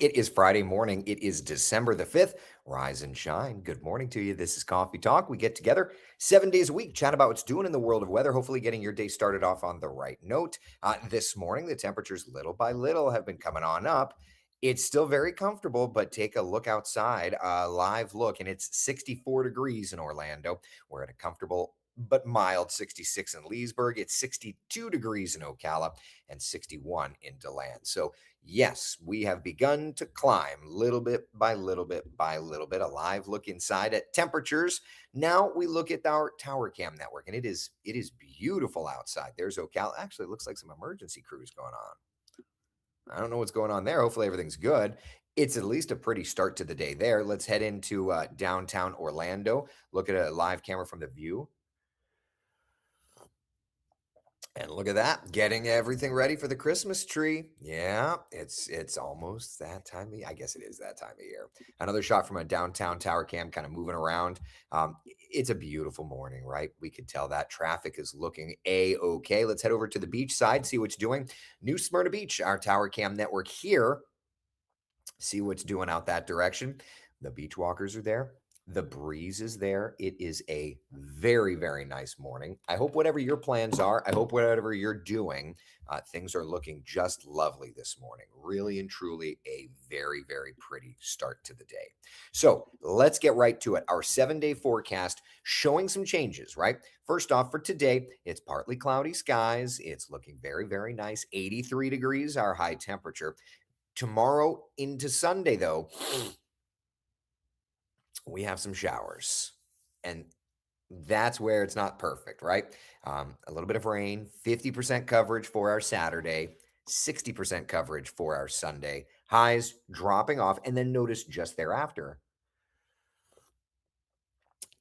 It is Friday morning. It is December the 5th. Rise and shine. Good morning to you. This is Coffee Talk. We get together 7 days a week, chat about what's doing in the world of weather, hopefully getting your day started off on the right note. This morning, the temperatures little by little have been coming on up. It's still very comfortable, but take a look outside, a live look, and it's 64 degrees in Orlando. We're at a comfortable but mild 66 in Leesburg. It's 62 degrees in Ocala and 61 in DeLand. So yes, we have begun to climb little bit by little bit by little bit. A live look inside at temperatures. Now we look at our tower cam network, and it is beautiful outside. There's Ocala. Actually, it looks like some emergency crews going on. I don't know what's going on there. Hopefully everything's good. It's at least a pretty start to the day there. Let's head into downtown Orlando. Look at a live camera from the view. And look at that, getting everything ready for the Christmas tree. Yeah, it's almost that time of year. I guess it is that time of year. Another shot from a downtown tower cam, kind of moving around. It's a beautiful morning, right? We could tell that traffic is looking a-okay. Let's head over to the beach side, see what's doing. New Smyrna Beach, our tower cam network here. See what's doing out that direction. The beach walkers are there. The breeze is there. It is a very, very nice morning. I hope whatever your plans are, I hope whatever you're doing, things are looking just lovely this morning. Really and truly a very, very pretty start to the day. So let's get right to it. Our 7-day forecast showing some changes, right? First off, for today, it's partly cloudy skies. It's looking very, very nice. 83 degrees, our high temperature. Tomorrow into Sunday, though, we have some showers. And that's where it's not perfect, right? A little bit of rain, 50% coverage for our Saturday, 60% coverage for our Sunday. Highs dropping off. And then notice just thereafter,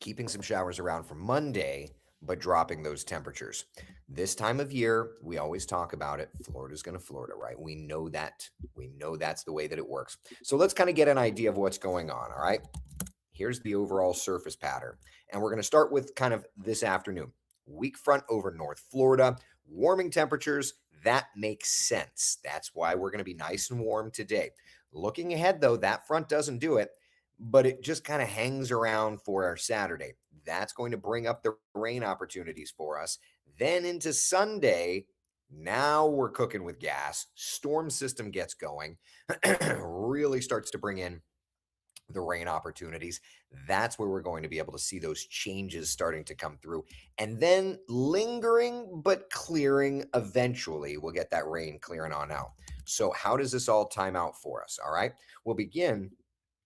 keeping some showers around for Monday, but dropping those temperatures. This time of year, we always talk about it. Florida's going to Florida, right? We know that. We know that's the way that it works. So let's kind of get an idea of what's going on, all right? Here's the overall surface pattern. And we're going to start with kind of this afternoon. Weak front over North Florida, warming temperatures. That makes sense. That's why we're going to be nice and warm today. Looking ahead, though, that front doesn't do it, but it just kind of hangs around for our Saturday. That's going to bring up the rain opportunities for us. Then into Sunday, now we're cooking with gas. Storm system gets going, really starts to bring in the rain opportunities. That's where we're going to be able to see those changes starting to come through. And then lingering but clearing eventually, we'll get that rain clearing on out. So how does this all time out for us? All right. We'll begin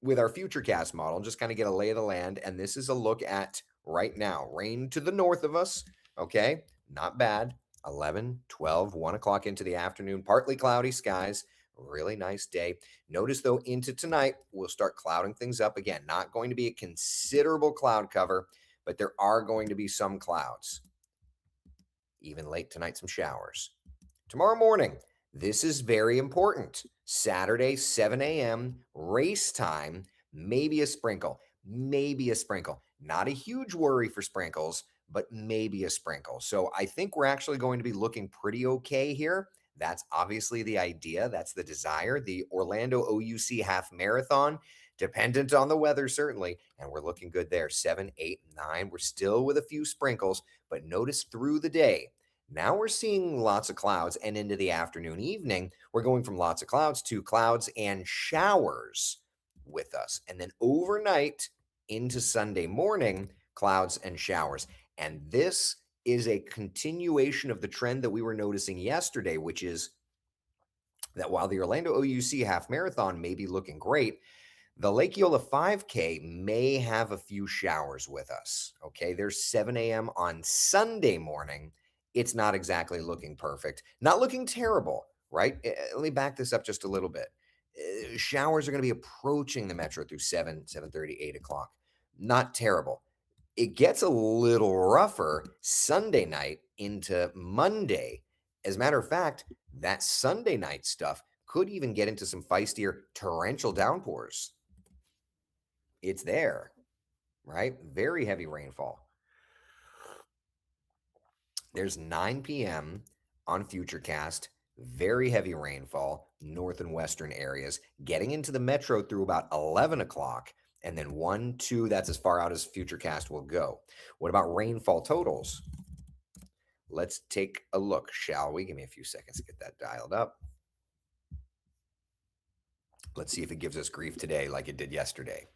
with our Futurecast model, just kind of get a lay of the land. And this is a look at right now. Rain to the north of us. Okay. Not bad. 11, 12, 1 o'clock into the afternoon, partly cloudy skies. Really nice day. Notice, though, into tonight, we'll start clouding things up again. Not going to be a considerable cloud cover, but there are going to be some clouds. Even late tonight, some showers. Tomorrow morning, this is very important. Saturday, 7 a.m., race time, maybe a sprinkle. Maybe a sprinkle. Not a huge worry for sprinkles, but maybe a sprinkle. So I think we're actually going to be looking pretty okay here. That's obviously the idea. That's the desire. The Orlando OUC half marathon, dependent on the weather, certainly. And we're looking good there. 7, 8, 9. We're still with a few sprinkles, but notice through the day. Now we're seeing lots of clouds, and into the afternoon, evening, we're going from lots of clouds to clouds and showers with us. And then overnight into Sunday morning, clouds and showers. And this is a continuation of the trend that we were noticing yesterday, which is that while the Orlando OUC half marathon may be looking great, the Lake Eola 5K may have a few showers with us. Okay, there's 7 a.m. on Sunday morning. It's not exactly looking perfect, not looking terrible, right? Let me back this up just a little bit. Showers are going to be approaching the metro through 7, 7:30, 8 o'clock. Not terrible. It gets a little rougher Sunday night into Monday. As a matter of fact, that Sunday night stuff could even get into some feistier torrential downpours. It's there, right? Very heavy rainfall. There's 9 p.m. on Futurecast. very heavy rainfall, north and western areas, getting into the metro through about 11 o'clock. And then 1, 2, that's as far out as Futurecast will go. What about rainfall totals? Let's take a look, shall we? Give me a few seconds to get that dialed up. Let's see if it gives us grief today like it did yesterday.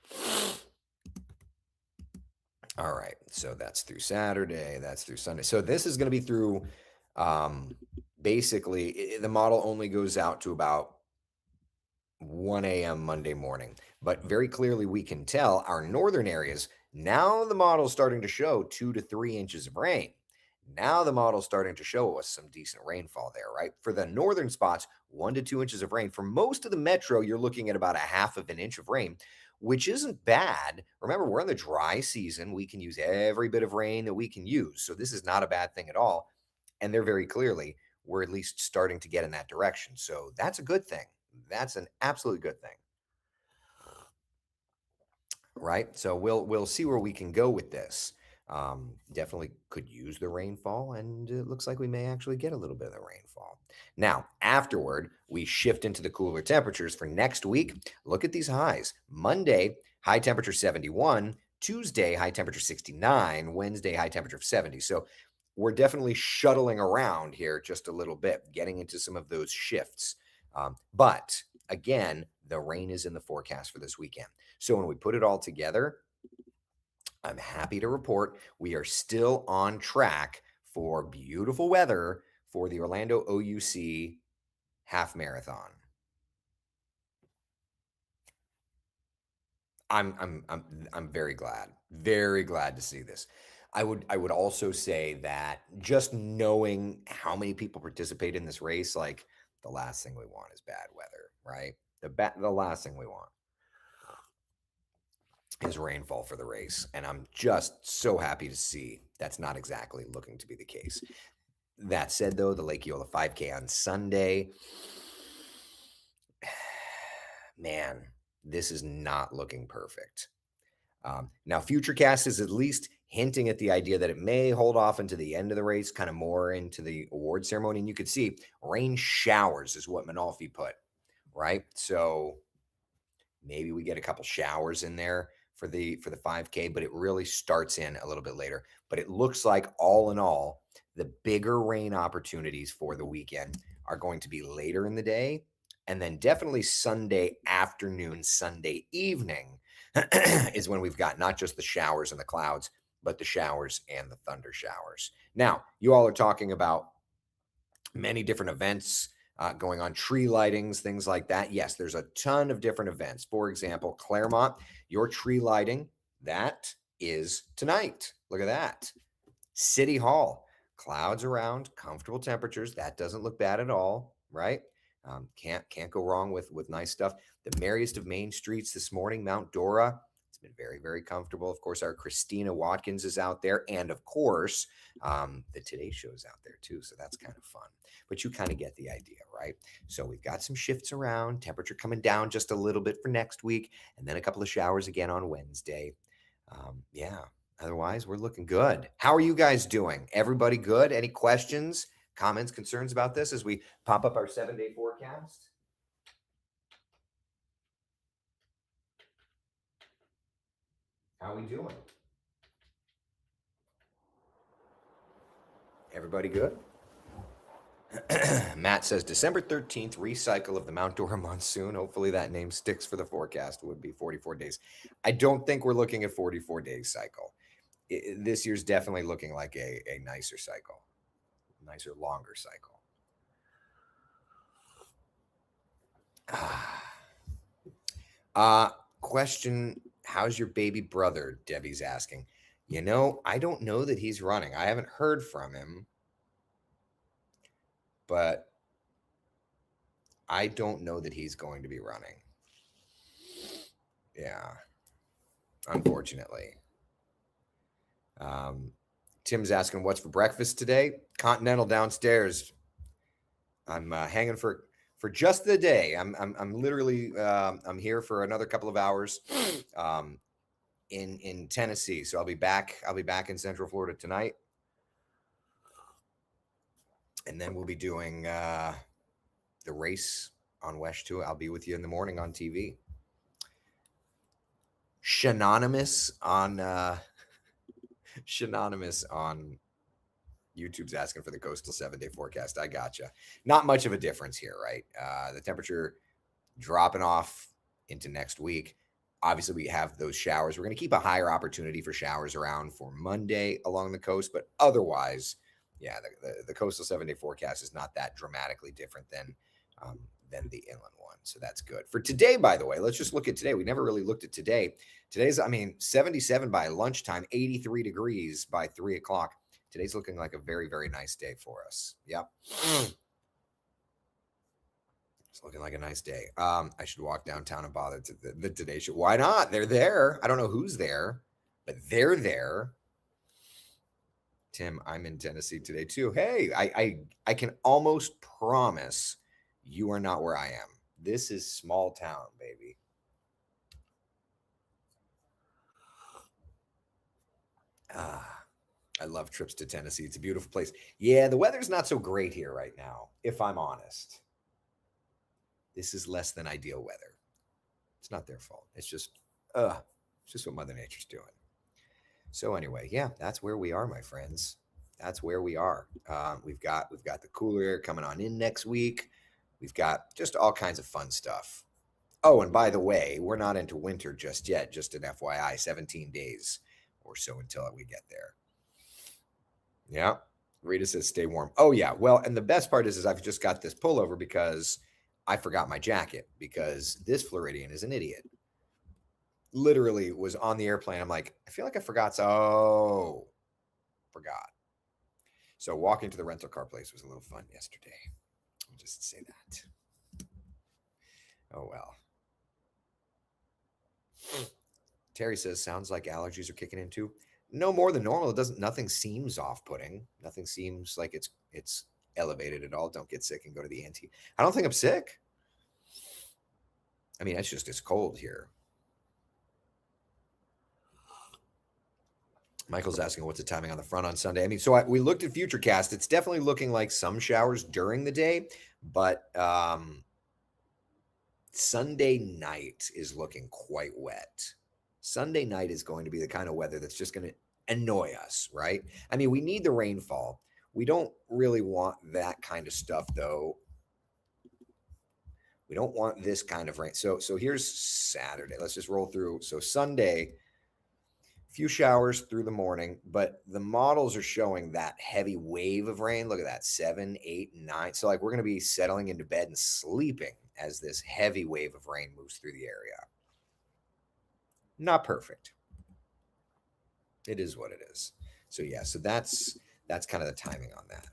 All right, so that's through Saturday, that's through Sunday. So this is going to be through, basically, the model only goes out to about 1 a.m. Monday morning. But very clearly, we can tell our northern areas, now the model's starting to show 2 to 3 inches of rain. Now the model's starting to show us some decent rainfall there, right? For the northern spots, 1 to 2 inches of rain. For most of the metro, you're looking at about a half of an inch of rain, which isn't bad. Remember, we're in the dry season. We can use every bit of rain that we can use. So this is not a bad thing at all. And they're very clearly, we're at least starting to get in that direction. So that's a good thing. That's an absolute good thing. Right? So we'll see where we can go with this. Definitely could use the rainfall, and it looks like we may actually get a little bit of the rainfall. Now, afterward, we shift into the cooler temperatures for next week. Look at these highs. Monday, high temperature 71. Tuesday, high temperature 69. Wednesday, high temperature of 70. So we're definitely shuttling around here just a little bit, getting into some of those shifts. But again, the rain is in the forecast for this weekend. So when we put it all together, I'm happy to report we are still on track for beautiful weather for the Orlando OUC half marathon. I'm very glad to see this. I would also say that just knowing how many people participate in this race, like the last thing we want is bad weather, right? The last thing we want is rainfall for the race. And I'm just so happy to see that's not exactly looking to be the case. That said, though, the Lake Eola 5K on Sunday, man, this is not looking perfect. Now, Futurecast is at least hinting at the idea that it may hold off into the end of the race, kind of more into the award ceremony. And you could see rain showers is what Manalfi put, right? So maybe we get a couple showers in there for the 5K, but it really starts in a little bit later. But it looks like all in all, the bigger rain opportunities for the weekend are going to be later in the day, and then definitely Sunday afternoon, Sunday evening is when we've got not just the showers and the clouds, but the showers and the thunder showers. Now, you all are talking about many different events going on, tree lightings, things like that. Yes, there's a ton of different events. For example, Claremont, your tree lighting, that is tonight. Look at that. City Hall, clouds around, comfortable temperatures. That doesn't look bad at all, right? Can't go wrong with nice stuff. The merriest of main streets this morning, Mount Dora. It's been very, very comfortable. Of course, our Christina Watkins is out there, and of course, the Today Show is out there too. So that's kind of fun. But you kind of get the idea, right? So we've got some shifts around, temperature coming down just a little bit for next week, and then a couple of showers again on Wednesday. Yeah. Otherwise, we're looking good. How are you guys doing? Everybody good? Any questions, comments, concerns about this as we pop up our 7-day forecast? How are we doing? Everybody good? Matt says December 13th, recycle of the Mount Dora monsoon. Hopefully that name sticks for the forecast. Would be 44 days. I don't think we're looking at 44 days cycle. This year's definitely looking like a nicer cycle, nicer, longer cycle. Question, how's your baby brother? Debbie's asking. I don't know that he's running. I haven't heard from him, but I don't know that he's going to be running. Yeah, unfortunately. Tim's asking what's for breakfast today. Continental downstairs. I'm hanging for just the day. I'm literally I'm here for another couple of hours in Tennessee. So I'll be back in Central Florida tonight, and then we'll be doing the race on Wesh 2. I'll be with you in the morning on TV. Shanonymous on Shanonymous on YouTube's asking for the coastal 7-day forecast. I gotcha. Not much of a difference here, right? The temperature dropping off into next week. Obviously, we have those showers. We're going to keep a higher opportunity for showers around for Monday along the coast, but otherwise, yeah, the coastal 7-day forecast is not that dramatically different than the inland one. So that's good. For today, by the way, let's just look at today. We never really looked at today. Today's, 77 by lunchtime, 83 degrees by 3 o'clock. Today's looking like a very, very nice day for us. Yep. It's looking like a nice day. I should walk downtown and bother to the Today Show. Why not? They're there. I don't know who's there, but they're there. Tim, I'm in Tennessee today too. Hey, I can almost promise you are not where I am. This is small town, baby. I love trips to Tennessee. It's a beautiful place. Yeah, the weather's not so great here right now, if I'm honest. This is less than ideal weather. It's not their fault. It's just what Mother Nature's doing. So anyway, yeah, that's where we are, my friends. That's where we are. We've got the cooler air coming on in next week. We've got just all kinds of fun stuff. Oh, and by the way, we're not into winter just yet. Just an FYI, 17 days or so until we get there. Yeah. Rita says stay warm. Oh, yeah. Well, and the best part is I've just got this pullover because I forgot my jacket because this Floridian is an idiot. Literally was on the airplane. I'm like, I feel like I forgot. Forgot. So walking to the rental car place was a little fun yesterday. I'll just say that. Oh, well. Terry says, sounds like allergies are kicking in too. No more than normal. Nothing seems off-putting. Nothing seems like it's elevated at all. Don't get sick and go to the ENT. I don't think I'm sick. It's cold here. Michael's asking what's the timing on the front on Sunday. We looked at Futurecast. It's definitely looking like some showers during the day, but Sunday night is looking quite wet. Sunday night is going to be the kind of weather that's just going to annoy us, right? We need the rainfall. We don't really want that kind of stuff, though. We don't want this kind of rain. So here's Saturday. Let's just roll through. So Sunday, few showers through the morning, but the models are showing that heavy wave of rain. Look at that, 7, 8, 9. So we're going to be settling into bed and sleeping as this heavy wave of rain moves through the area. Not perfect. It is what it is. So yeah, so that's kind of the timing on that.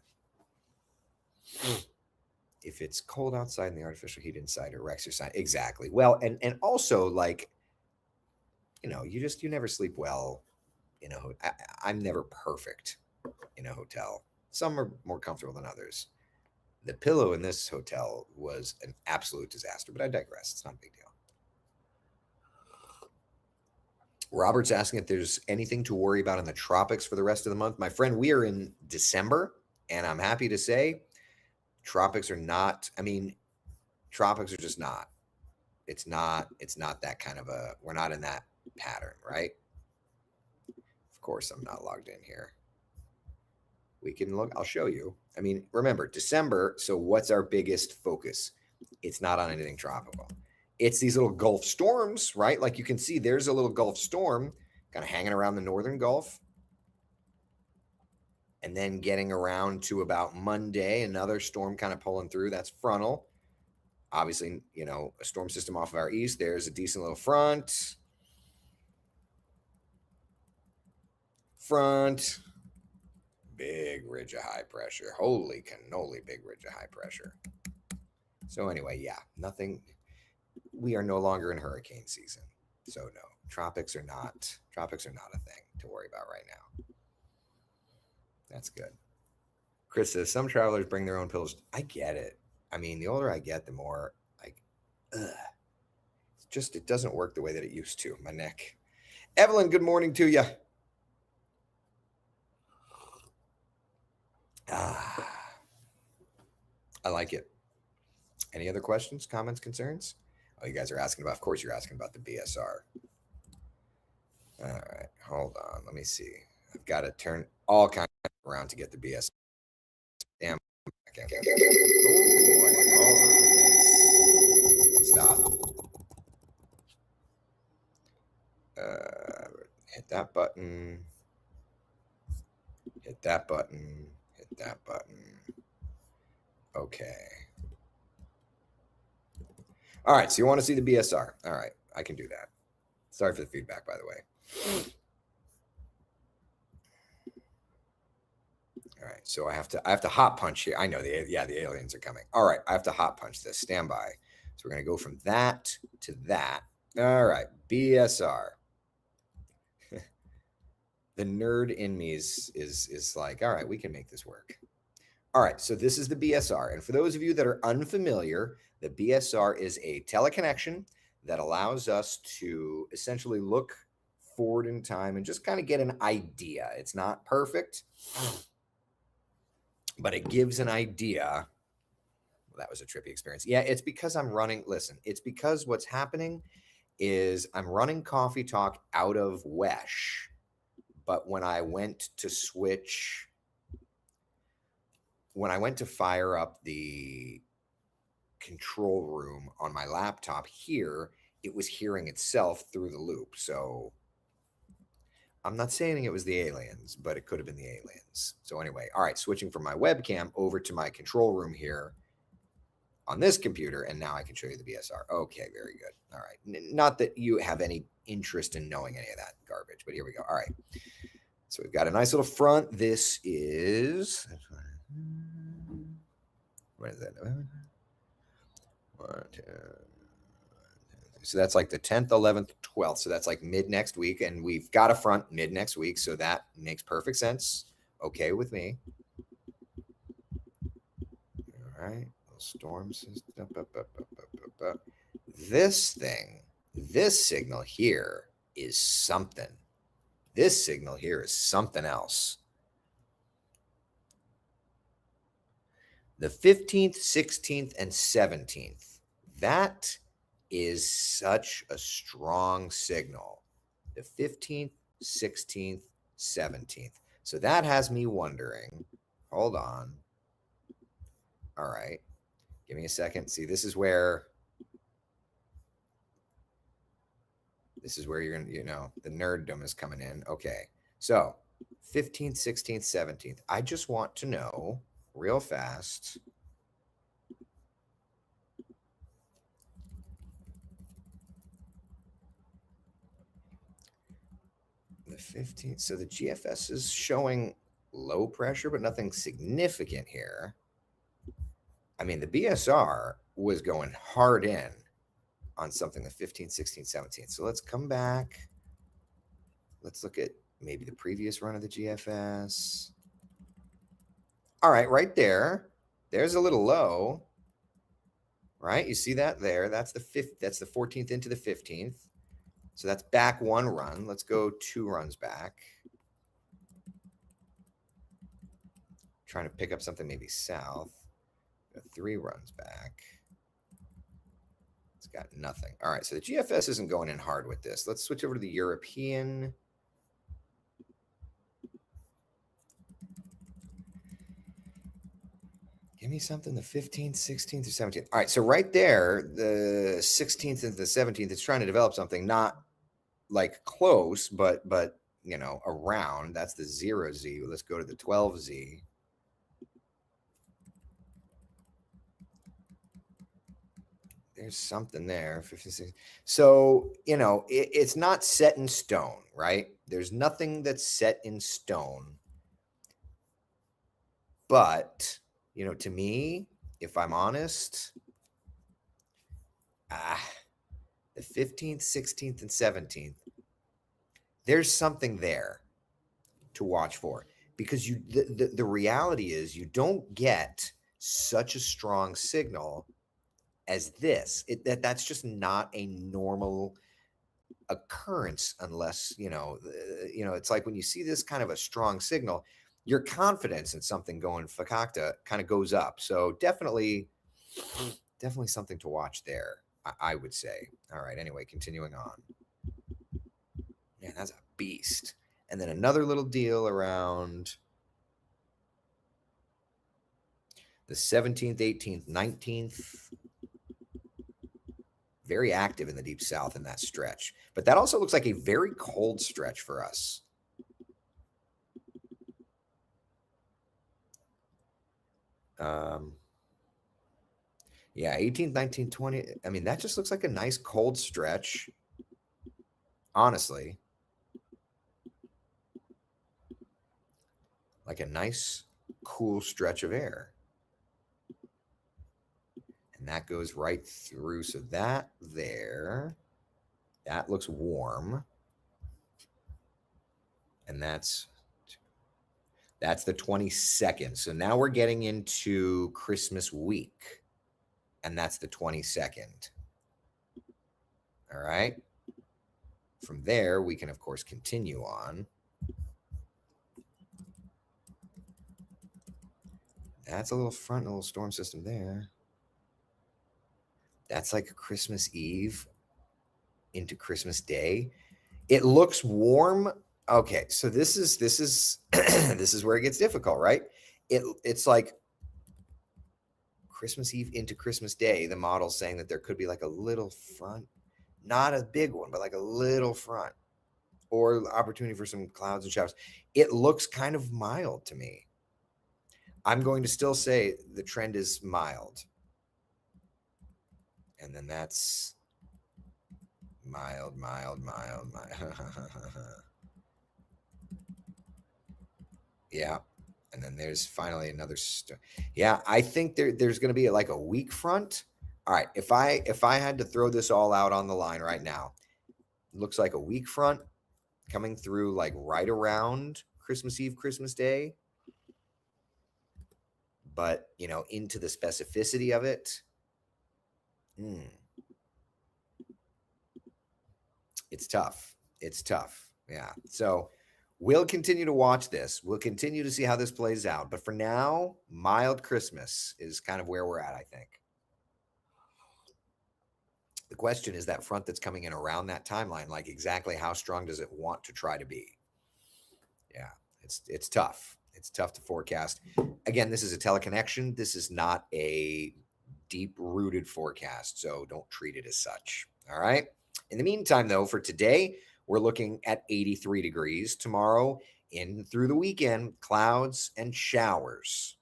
If it's cold outside and the artificial heat inside, it wrecks your sign. Exactly. Well, and also you never sleep well in a hotel. I'm never perfect in a hotel. Some are more comfortable than others. The pillow in this hotel was an absolute disaster, but I digress. It's not a big deal. Robert's asking if there's anything to worry about in the tropics for the rest of the month. My friend, we are in December, and I'm happy to say tropics are not, tropics are just not. It's not that kind of we're not in that pattern, right? Of course, I'm not logged in here. We can look, I'll show you. Remember, December, so what's our biggest focus? It's not on anything tropical. It's these little Gulf storms, right? Like you can see there's a little Gulf storm kind of hanging around the northern Gulf. And then getting around to about Monday, another storm kind of pulling through. That's frontal. Obviously, a storm system off of our east. There's a decent little front. Big ridge of high pressure. Holy cannoli, big ridge of high pressure. So anyway, yeah, nothing. We are no longer in hurricane season. So no, tropics are not a thing to worry about right now. That's good. Chris says some travelers bring their own pillows. I get it. The older I get, the more it doesn't work the way that it used to. My neck. Evelyn, good morning to you. I like it. Any other questions, comments, concerns? Oh, you guys are asking about, of course, you're asking about the BSR. All right, hold on. Let me see. I've got to turn all kinds around to get the BSR. Damn. Okay. Stop. Hit that button. Hit that button. Hit that button. Okay. All right, so you want to see the BSR. All right, I can do that. Sorry for the feedback, by the way. All right, so I have to hot punch here. I know the aliens are coming. All right, I have to hot punch this. Stand by. So we're gonna go from that to that. All right, BSR. The nerd in me is like, all right, we can make this work. All right, so this is the BSR. And for those of you that are unfamiliar, the BSR is a teleconnection that allows us to essentially look forward in time and just kind of get an idea. It's not perfect, but it gives an idea. Well, that was a trippy experience. Yeah, it's because I'm running. Listen, it's because what's happening is I'm running Coffee Talk out of Wesh. But when I went to fire up the control room on my laptop here, it was hearing itself through the loop. So I'm not saying it was the aliens, but it could have been the aliens. So anyway, all right, switching from my webcam over to my control room here on this computer, and now I can show you the BSR. Okay, very good. All right. Not that you have any interest in knowing any of that garbage, but here we go. All right. So we've got a nice little front. This is, what is that? So that's like the 10th, 11th, 12th. So that's like mid next week. And we've got a front mid next week. So that makes perfect sense. Okay with me. All right. Storm system. This thing, this signal here is something. This signal here is something else. The 15th, 16th, and 17th. That is such a strong signal. The 15th, 16th, 17th. So that has me wondering. Hold on. All right. Give me a second. See, this is where you're going to, the nerddom is coming in. Okay. So 15th, 16th, 17th. I just want to know real fast. The 15th. So the GFS is showing low pressure, but nothing significant here. I mean, the BSR was going hard in on something the 15th, 16th, 17th. So let's come back. Let's look at maybe the previous run of the GFS. All right, right there. There's a little low. Right? You see that there? That's the 5th. That's the 14th into the 15th. So that's back one run. Let's go 2 runs back. Trying to pick up something maybe south. 3 runs back. It's got nothing. All right, so the GFS isn't going in hard with this. Let's switch over to the European. Give me something, the 15th, 16th, or 17th. All right, so right there, the 16th and the 17th, it's trying to develop something, not like close, but around. That's the 0Z. Let's go to the 12Z. There's something there. 56. So, it's not set in stone, right? There's nothing that's set in stone. But, to me, if I'm honest, the 15th, 16th, and 17th, there's something there to watch for. Because the reality is you don't get such a strong signal as this. That's just not a normal occurrence unless it's like when you see this kind of a strong signal, your confidence in something going fakakta kind of goes up. So definitely definitely something to watch there, I would say. All right, anyway, continuing on. Man, that's a beast. And then another little deal around the 17th, 18th, 19th. Very active in the deep south in that stretch. But that also looks like a very cold stretch for us. Yeah, 18th, 19th, 20. I mean, that just looks like a nice cold stretch. Honestly. Like a nice, cool stretch of air. And that goes right through. So that there, that looks warm. And that's the 22nd. So now we're getting into Christmas week. And that's the 22nd. All right. From there, we can, of course, continue on. That's a little front, a little storm system there. That's like Christmas Eve into Christmas Day. It looks warm. Okay, so this is this is where it gets difficult, right? It's like Christmas Eve into Christmas Day. The model's saying that there could be like a little front, not a big one, but like a little front, or opportunity for some clouds and showers. It looks kind of mild to me. I'm going to still say the trend is mild. And then that's mild. Yeah. And then there's finally another. Yeah, I think there's going to be like a weak front. All right, if I had to throw this all out on the line right now, it looks like a weak front coming through like right around Christmas Eve, Christmas Day. But, into the specificity of it, it's tough. It's tough. Yeah. So we'll continue to watch this. We'll continue to see how this plays out. But for now, mild Christmas is kind of where we're at, I think. The question is that front that's coming in around that timeline, like exactly how strong does it want to try to be? Yeah, it's tough. It's tough to forecast. Again, this is a teleconnection. This is not a deep-rooted forecast, so don't treat it as such. All right? In the meantime, though, for today, we're looking at 83 degrees. Tomorrow, in through the weekend, clouds and showers.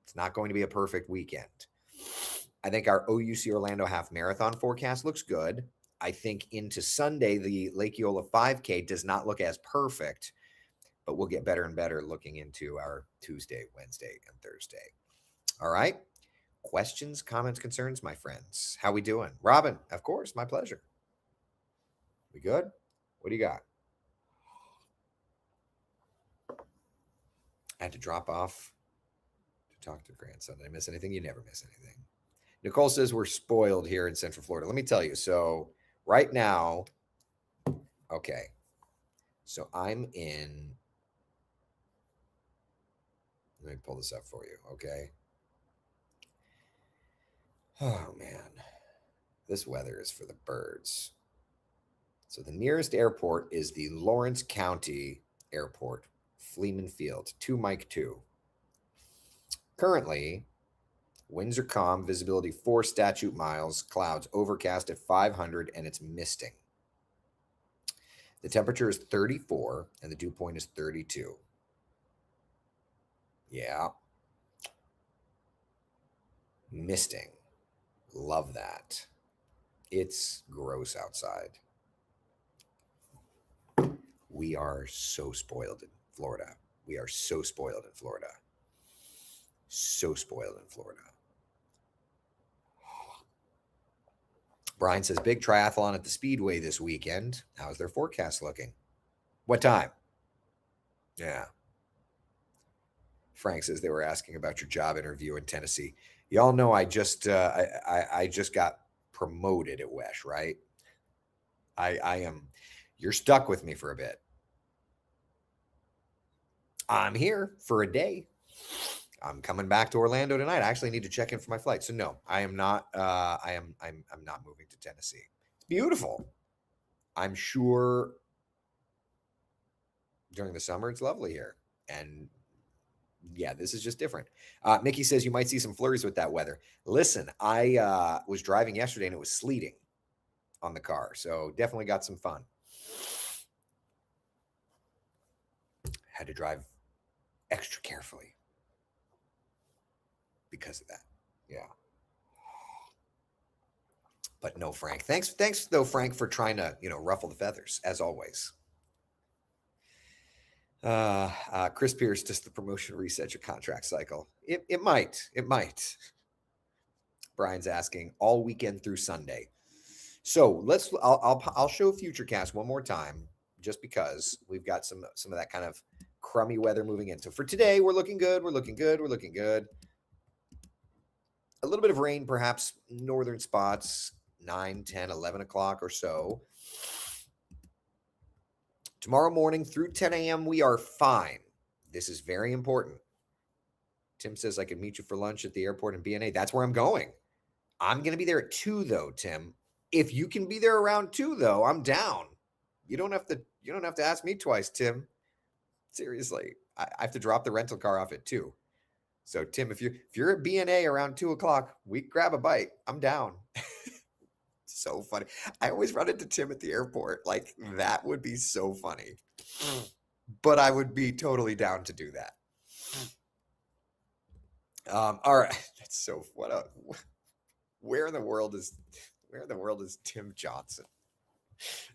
It's not going to be a perfect weekend. I think our OUC Orlando half marathon forecast looks good. I think into Sunday, the Lake Eola 5K does not look as perfect, but we'll get better and better looking into our Tuesday, Wednesday, and Thursday. All right. Questions, comments, concerns, my friends? How we doing? Robin, of course, my pleasure. We good? What do you got? I had to drop off to talk to grandson. Did I miss anything? You never miss anything. Nicole says we're spoiled here in Central Florida. Let me tell you. So right now, okay. So I'm in. Let me pull this up for you. Okay. Oh man, this weather is for the birds. So the nearest airport is the Lawrence County Airport, Fleeman Field, 2 Mike 2. Currently, winds are calm, visibility 4 statute miles, clouds overcast at 500, and it's misting. The temperature is 34, and the dew point is 32. Yeah. Misting. Love that. It's gross outside. We are so spoiled in Florida. We are so spoiled in Florida. So spoiled in Florida. Brian says, big triathlon at the Speedway this weekend. How's their forecast looking? What time? Yeah. Frank says they were asking about your job interview in Tennessee. Y'all know I just got promoted at WESH, right? I am. You're stuck with me for a bit. I'm here for a day. I'm coming back to Orlando tonight. I actually need to check in for my flight. So no, I am not. I'm not moving to Tennessee. It's beautiful. I'm sure during the summer it's lovely here, and yeah, this is just different. Mickey says you might see some flurries with that weather. Listen, I was driving yesterday and it was sleeting on the car, so definitely got some fun. Had to drive extra carefully because of that. Yeah. But no, Frank. Thanks though, Frank, for trying to ruffle the feathers as always. Chris Pierce, does the promotion reset your contract cycle? It might. It might. Brian's asking all weekend through Sunday. So I'll show Futurecast one more time just because we've got some of that kind of crummy weather moving in. So for today, we're looking good. We're looking good. We're looking good. A little bit of rain, perhaps northern spots, 9, 10, 11 o'clock or so. Tomorrow morning through 10 a.m., we are fine. This is very important. Tim says I could meet you for lunch at the airport in BNA. That's where I'm going. I'm going to be there at 2, though, Tim. If you can be there around 2, though, I'm down. You don't have to ask me twice, Tim. Seriously, I have to drop the rental car off at 2. So, Tim, if you're at BNA around 2 o'clock, we grab a bite. I'm down. So funny. I always run into Tim at the airport. Like, that would be so funny. But I would be totally down to do that. All right. That's so where in the world is Tim Johnson?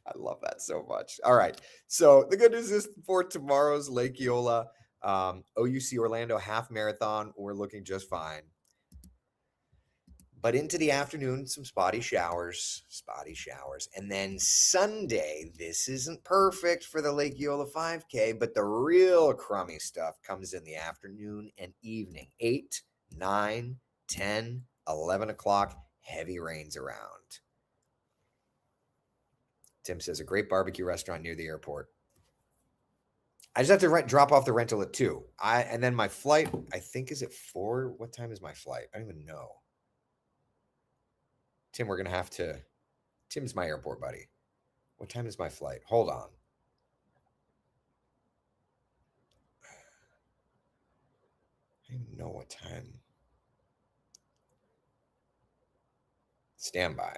I love that so much. All right. So the good news is for tomorrow's Lake Eola OUC Orlando half marathon, we're looking just fine. But into the afternoon, some spotty showers. And then Sunday, this isn't perfect for the Lake Eola 5K, but the real crummy stuff comes in the afternoon and evening. 8, 9, 10, 11 o'clock, heavy rains around. Tim says a great barbecue restaurant near the airport. I just have to drop off the rental at 2. And then my flight, I think, is at 4. What time is my flight? I don't even know. Tim, we're going to have to... Tim's my airport buddy. What time is my flight? Hold on. I don't even know what time. Stand by.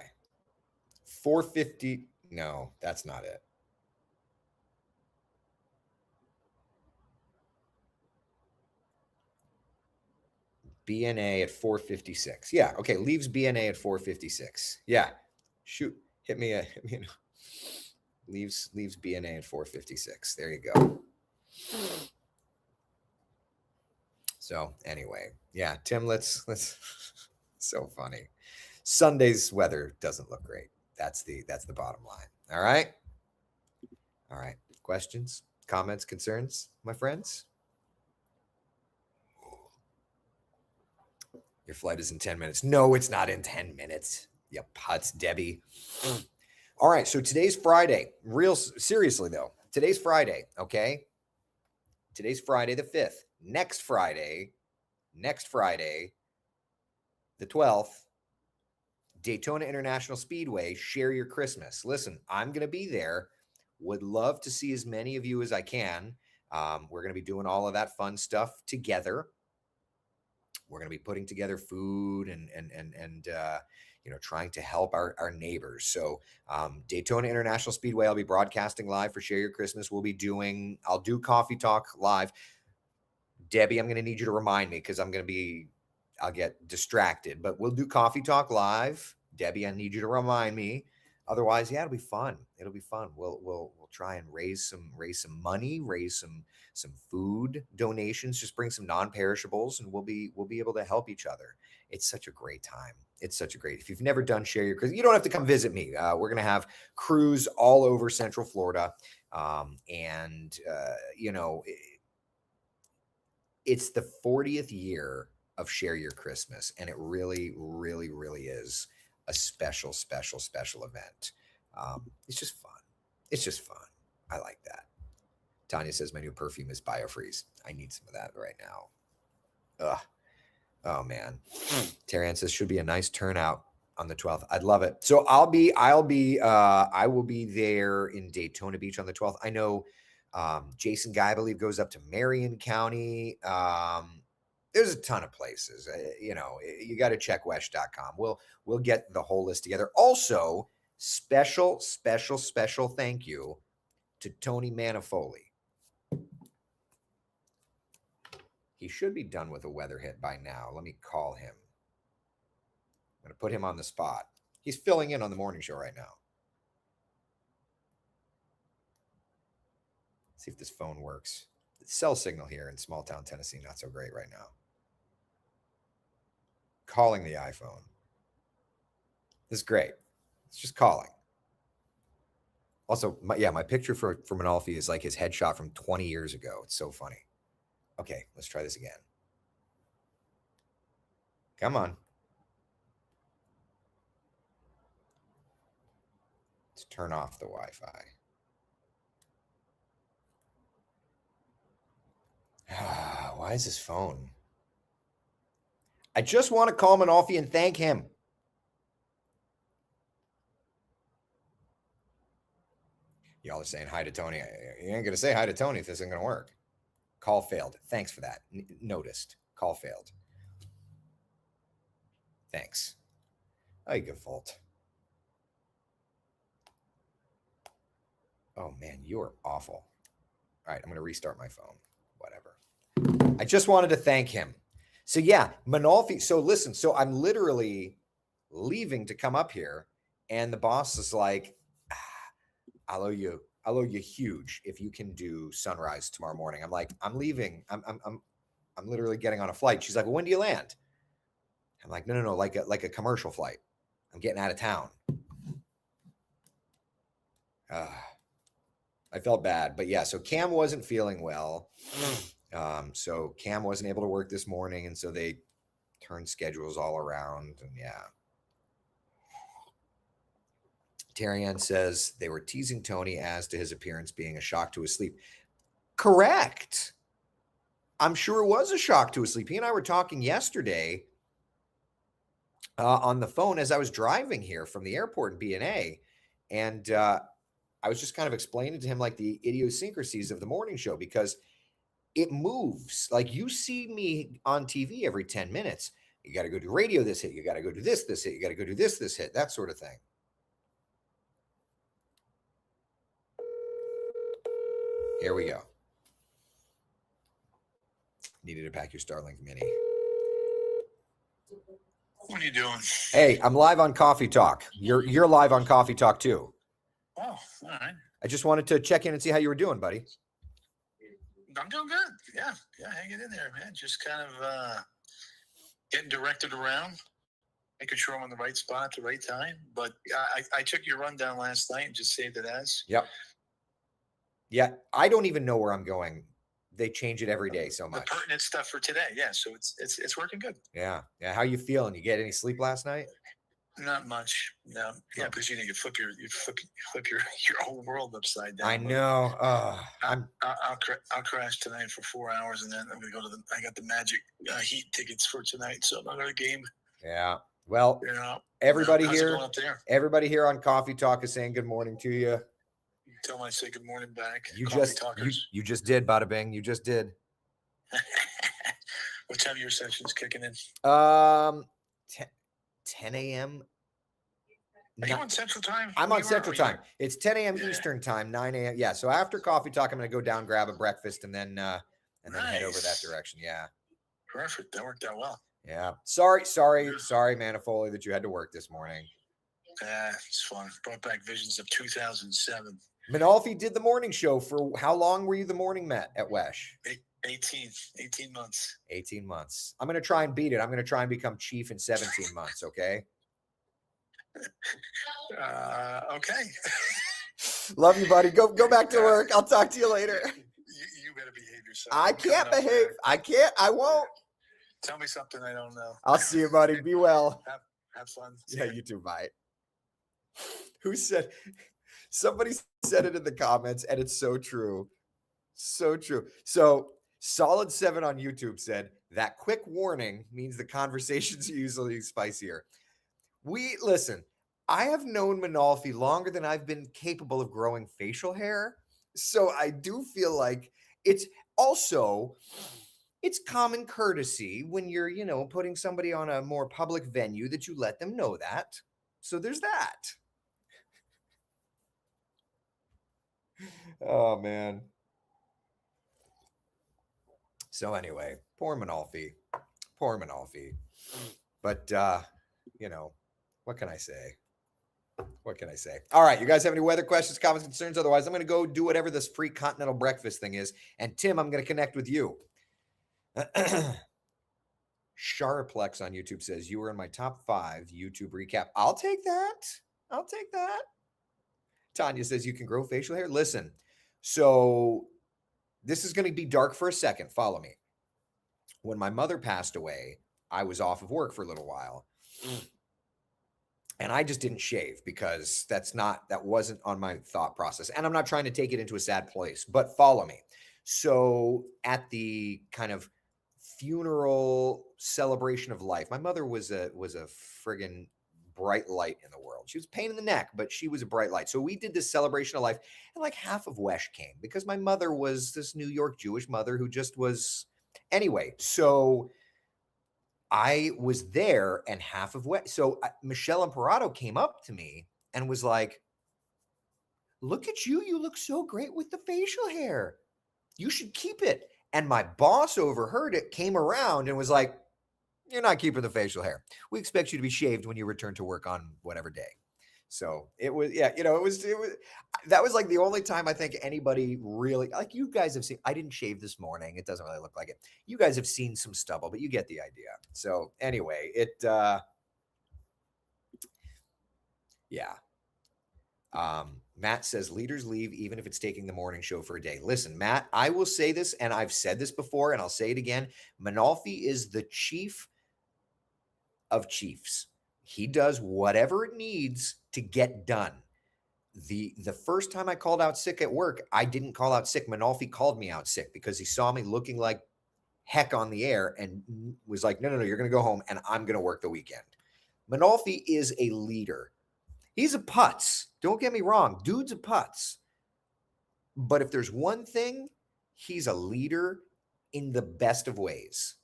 4:50. No, that's not it. BNA at 4:56. Yeah, okay. Leaves BNA at 4:56. Yeah. Shoot. Hit me a leaves BNA at 4:56. There you go. So anyway, yeah, Tim, let's so funny. Sunday's weather doesn't look great. That's the bottom line. All right. All right. Questions, comments, concerns, my friends? Your flight is in 10 minutes. No, it's not in 10 minutes. You putz, Debbie. All right. So today's Friday. Seriously, though. Today's Friday. Okay. Today's Friday the 5th. Next Friday, the 12th, Daytona International Speedway, Share Your Christmas. Listen, I'm going to be there. Would love to see as many of you as I can. We're going to be doing all of that fun stuff together. We're going to be putting together food and trying to help our neighbors. So Daytona International Speedway, I'll be broadcasting live for Share Your Christmas. I'll do Coffee Talk live. Debbie, I'm going to need you to remind me because I'll get distracted, but we'll do Coffee Talk live. Debbie, I need you to remind me. Otherwise, yeah, it'll be fun. We'll try and raise some money, raise some food donations, just bring some non-perishables, and we'll be able to help each other. It's such a great time. If you've never done Share Your Christmas, you don't have to come visit me. We're going to have crews all over Central Florida. It's the 40th year of Share Your Christmas, and it really, really, really is a special event. It's just fun. I like that. Tanya says my new perfume is Biofreeze. I need some of that right now. Ugh. Oh man. Terry Ann says should be a nice turnout on the 12th. I'd love it. So I will be there in Daytona Beach on the 12th. I know Jason Guy, I believe, goes up to Marion County. There's a ton of places. You got to check wesh.com. We'll get the whole list together. Also, special thank you to Tony Manifoli. He should be done with a weather hit by now. Let me call him. I'm going to put him on the spot. He's filling in on the morning show right now. Let's see if this phone works. The cell signal here in small town Tennessee, not so great right now. Calling the iPhone. This is great. It's just calling. Also, my picture for Manalfi is like his headshot from 20 years ago. It's so funny. Okay, let's try this again. Come on. Let's turn off the Wi-Fi. Why is this phone? I just want to call Manalfi and thank him. Y'all are saying hi to Tony. You ain't going to say hi to Tony if this isn't going to work. Call failed. Thanks for that. Noticed. Call failed. Thanks. Oh, you good fault. Oh, man, you are awful. All right, I'm going to restart my phone. Whatever. I just wanted to thank him. So, yeah, Manalfi. So, listen. So, I'm literally leaving to come up here, and the boss is like, I'll owe you huge if you can do sunrise tomorrow morning. I'm like, I'm leaving. I'm literally getting on a flight. She's like, well, when do you land? I'm like, no, like a commercial flight. I'm getting out of town. I felt bad, but yeah. So Cam wasn't feeling well. So Cam wasn't able to work this morning, and so they turned schedules all around, and yeah. Terry Ann says they were teasing Tony as to his appearance being a shock to his sleep. Correct. I'm sure it was a shock to his sleep. He and I were talking yesterday on the phone as I was driving here from the airport in B&A. And I was just kind of explaining to him like the idiosyncrasies of the morning show because it moves. Like you see me on TV every 10 minutes. You got to go do radio this hit. You got to go do this hit. You got to go do this hit, that sort of thing. Here we go. Needed to pack your Starlink Mini. What are you doing? Hey, I'm live on Coffee Talk. You're live on Coffee Talk too. Oh, all right. I just wanted to check in and see how you were doing, buddy. I'm doing good. Yeah, hanging in there, man. Just kind of getting directed around, making sure I'm on the right spot at the right time. But I took your rundown last night and just saved it as. Yep. Yeah, I don't even know where I'm going. They change it every day so much. The pertinent stuff for today, yeah. So it's working good. Yeah. How you feeling? You get any sleep last night? Not much. No. Yeah, because you flip your whole world upside down. I know. I'll crash tonight for 4 hours, and then I'm gonna go to I got the Magic Heat tickets for tonight, so I'm not going to game. Yeah. Well, everybody here on Coffee Talk is saying good morning to you. Tell them I say good morning back. You just did, bada bing. You just did. What time your session's kicking in? 10 a.m. Are you on Central Time? I'm on Central Time. It's 10 a.m. Eastern Time, 9 a.m. Yeah. So after Coffee Talk, I'm going to go down, grab a breakfast, and then head over that direction. Yeah. Perfect. That worked out well. Yeah. Sorry, Manifoli, that you had to work this morning. It's fun. Brought back visions of 2007. Manalfi did the morning show for how long were you the morning Met at Wesh? 18 months. 18 months. I'm going to try and beat it. I'm going to try and become chief in 17 months. Okay. Okay. Love you, buddy. Go back to work. I'll talk to you later. You better behave yourself. I can't behave. I can't. I won't. Tell me something I don't know. I'll see you, buddy. Be well. Have fun. Yeah, you too. Bye. Who said? Somebody said it in the comments, and it's so true. So true. So Solid 7 on YouTube said That quick warning means the conversations are usually spicier. Listen, I have known Manalfi longer than I've been capable of growing facial hair. So I do feel like it's also it's common courtesy when you're, putting somebody on a more public venue that you let them know that. So there's that. Oh man. So anyway, poor Manalfi. Poor Manalfi. But what can I say? What can I say? All right, you guys have any weather questions, comments, concerns? Otherwise, I'm going to go do whatever this free continental breakfast thing is. And Tim, I'm going to connect with you. Sharplex on YouTube says, you were in my top 5 YouTube recap. I'll take that. I'll take that. Tanya says, you can grow facial hair. Listen, so this is going to be dark for a second. Follow me. When my mother passed away, I was off of work for a little while. And I just didn't shave because that wasn't on my thought process. And I'm not trying to take it into a sad place, but follow me. So at the kind of funeral celebration of life, my mother was a friggin' bright light in the world. She was a pain in the neck, but she was a bright light. So we did this celebration of life, and like half of Wesh came because my mother was this New York Jewish mother who just was. Anyway, so I was there and half of what. So Michelle Imparato came up to me and was like, look at you. You look so great with the facial hair. You should keep it. And my boss overheard it, came around and was like, you're not keeping the facial hair. We expect you to be shaved when you return to work on whatever day. So it was, that was like the only time I think anybody really, like you guys have seen, I didn't shave this morning. It doesn't really look like it. You guys have seen some stubble, but you get the idea. So anyway, Matt says leaders leave even if it's taking the morning show for a day. Listen, Matt, I will say this, and I've said this before, and I'll say it again. Manalfi is the chief of chiefs. He does whatever it needs to get done. The first time I called out sick at work, I didn't call out sick. Manalfi called me out sick because he saw me looking like heck on the air and was like, no, you're going to go home and I'm going to work the weekend. Manalfi is a leader. He's a putz. Don't get me wrong. Dude's a putz. But if there's one thing, he's a leader in the best of ways.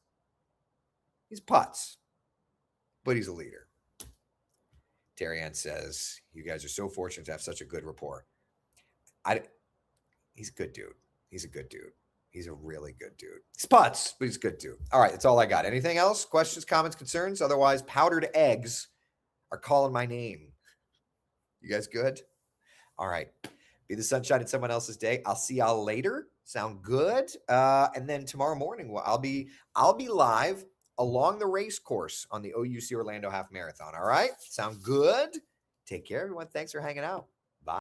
He's putz, but he's a leader. Terry Ann says, you guys are so fortunate to have such a good rapport. He's a good dude. He's a good dude. He's a really good dude. He's putz, but he's a good dude. All right, that's all I got. Anything else? Questions, comments, concerns? Otherwise, powdered eggs are calling my name. You guys good? All right. Be the sunshine in someone else's day. I'll see y'all later. Sound good? And then tomorrow morning, I'll be live along the race course on the OUC Orlando Half Marathon. All right? Sound good? Take care, everyone. Thanks for hanging out.